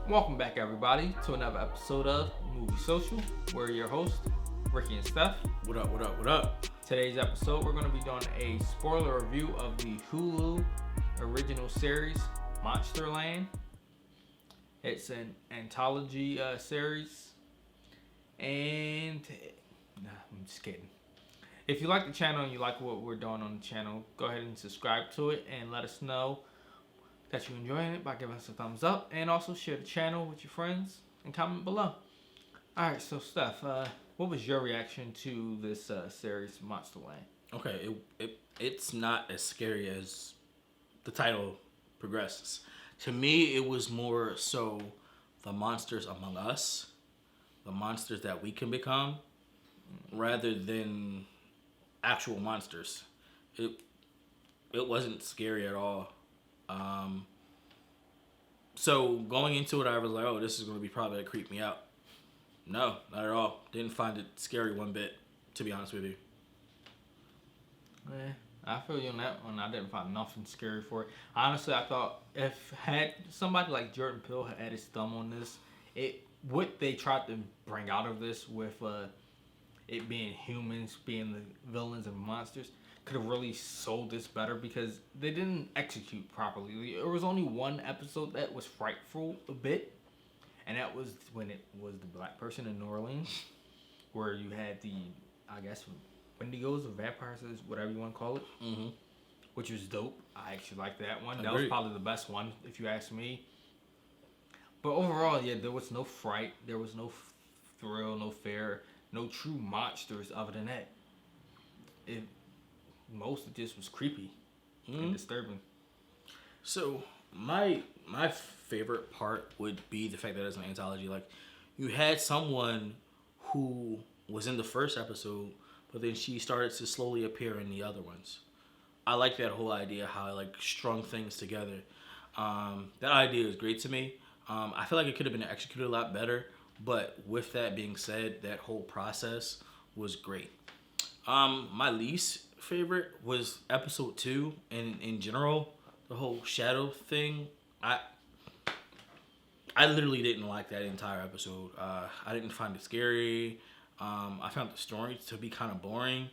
Welcome back, everybody, to another episode of Movie Social. We're your hosts, Ricky and Steph. What up, what up, what up? Today's episode, we're going to be doing a spoiler review of the Hulu original series, Monsterland. It's an anthology series, and I'm just kidding. If you like the channel and you like what we're doing on the channel, go ahead and subscribe to it and let us know that you're enjoying it by giving us a thumbs up, and also share the channel with your friends and comment below. Alright, so Steph, what was your reaction to this series, Monsterland? Okay, it's not as scary as the title progresses. To me, it was more so the monsters among us, the monsters that we can become, rather than actual monsters. It wasn't scary at all. So going into it, I was like, oh, this is going to be probably going to creep me out. No, not at all. Didn't find it scary one bit, to be honest with you. I feel you on that one. I didn't find nothing scary for it. Honestly, I thought if had somebody like Jordan Peele had his thumb on this, what they tried to bring out of this with it being humans being the villains and monsters could have really sold this better, because they didn't execute properly. There was only one episode that was frightful a bit, and that was when it was the black person in New Orleans, where you had the, I guess, Wendigos or vampires, whatever you want to call it, which was dope. I actually liked that one. That was probably the best one, if you ask me. But overall, yeah, there was no fright, there was no thrill, no fear, no true monsters other than that. Most of this was creepy and disturbing. So my favorite part would be the fact that it's an anthology. Like, you had someone who was in the first episode, but then she started to slowly appear in the other ones. I like that whole idea, how I like strung things together. That idea is great to me. I feel like it could have been executed a lot better, but with that being said, that whole process was great. My least favorite was episode 2, and in general, the whole shadow thing. I literally didn't like that entire episode. I didn't find it scary. I found the story to be kind of boring.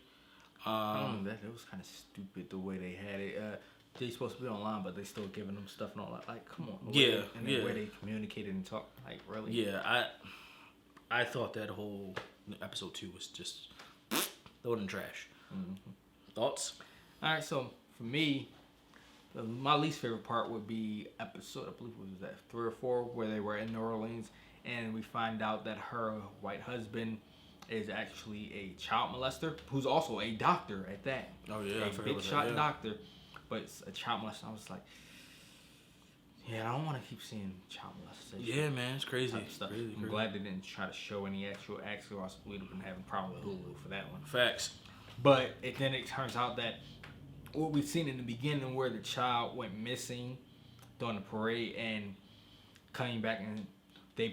That it was kind of stupid the way they had it. They're supposed to be online, but they still giving them stuff and all that. Like, come on. The way they communicated and talked, like, really? Yeah, I thought that whole episode 2 was just throwed in trash. Thoughts? All right, so for me, my least favorite part would be episode, I believe it was that 3 or 4, where they were in New Orleans, and we find out that her white husband is actually a child molester, who's also a doctor at that. Oh yeah, a big shot doctor, but it's a child molester. I was like, yeah, I don't want to keep seeing child molestation. Yeah, man, it's crazy. Stuff. Crazy. I'm glad they didn't try to show any actual acts, or else we'd have been having a problem with Hulu for that one. Facts. But then it turns out that what we've seen in the beginning, where the child went missing during the parade and coming back, and they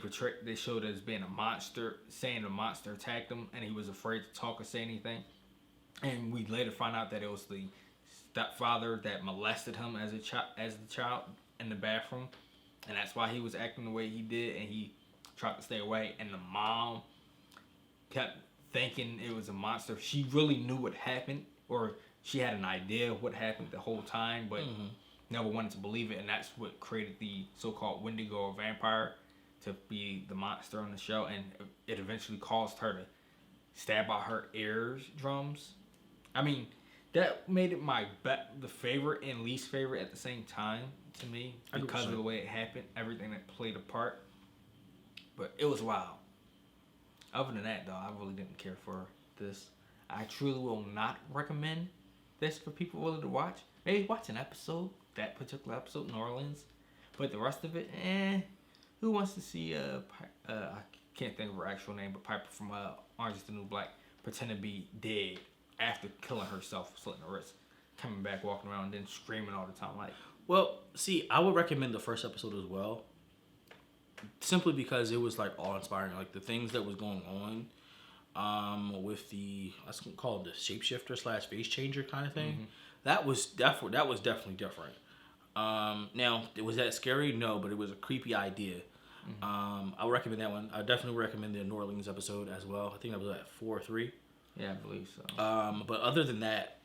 showed it as being a monster, saying the monster attacked him and he was afraid to talk or say anything. And we later find out that it was the stepfather that molested him as the child in the bathroom, and that's why he was acting the way he did, and he tried to stay away. And the mom kept thinking it was a monster. She really knew what happened, or she had an idea of what happened the whole time, but never wanted to believe it, and that's what created the so-called Wendigo or vampire to be the monster on the show, and it eventually caused her to stab out her eardrums. I mean, that made it the favorite and least favorite at the same time to me, because 100%. Of the way it happened, everything that played a part. But it was wild. Other than that, though, I really didn't care for this. I truly will not recommend this for people willing to watch. Maybe watch an episode, that particular episode, New Orleans. But the rest of it, who wants to see, I can't think of her actual name, but Piper from Orange is the New Black pretend to be dead after killing herself, slitting her wrist, coming back, walking around, and then screaming all the time. Like, well, see, I would recommend the first episode as well, simply because it was like awe-inspiring. Like, the things that was going on with the, let's call it the shapeshifter / face changer kind of thing. That was definitely different. Now, was that scary? No, but it was a creepy idea. I would recommend that one. I definitely recommend the New Orleans episode as well. I think that was at 4 or 3. Yeah, I believe so. But other than that,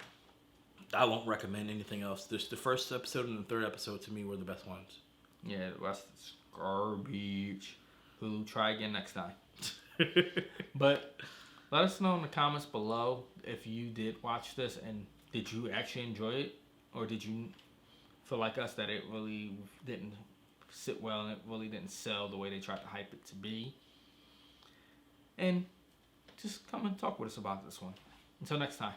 I won't recommend anything else. The first episode and the third episode to me were the best ones. Yeah, the rest is garbage. Hulu, try again next time. But let us know in the comments below if you did watch this and did you actually enjoy it, or did you feel like us that it really didn't sit well and it really didn't sell the way they tried to hype it to be. And just come and talk with us about this one. Until next time.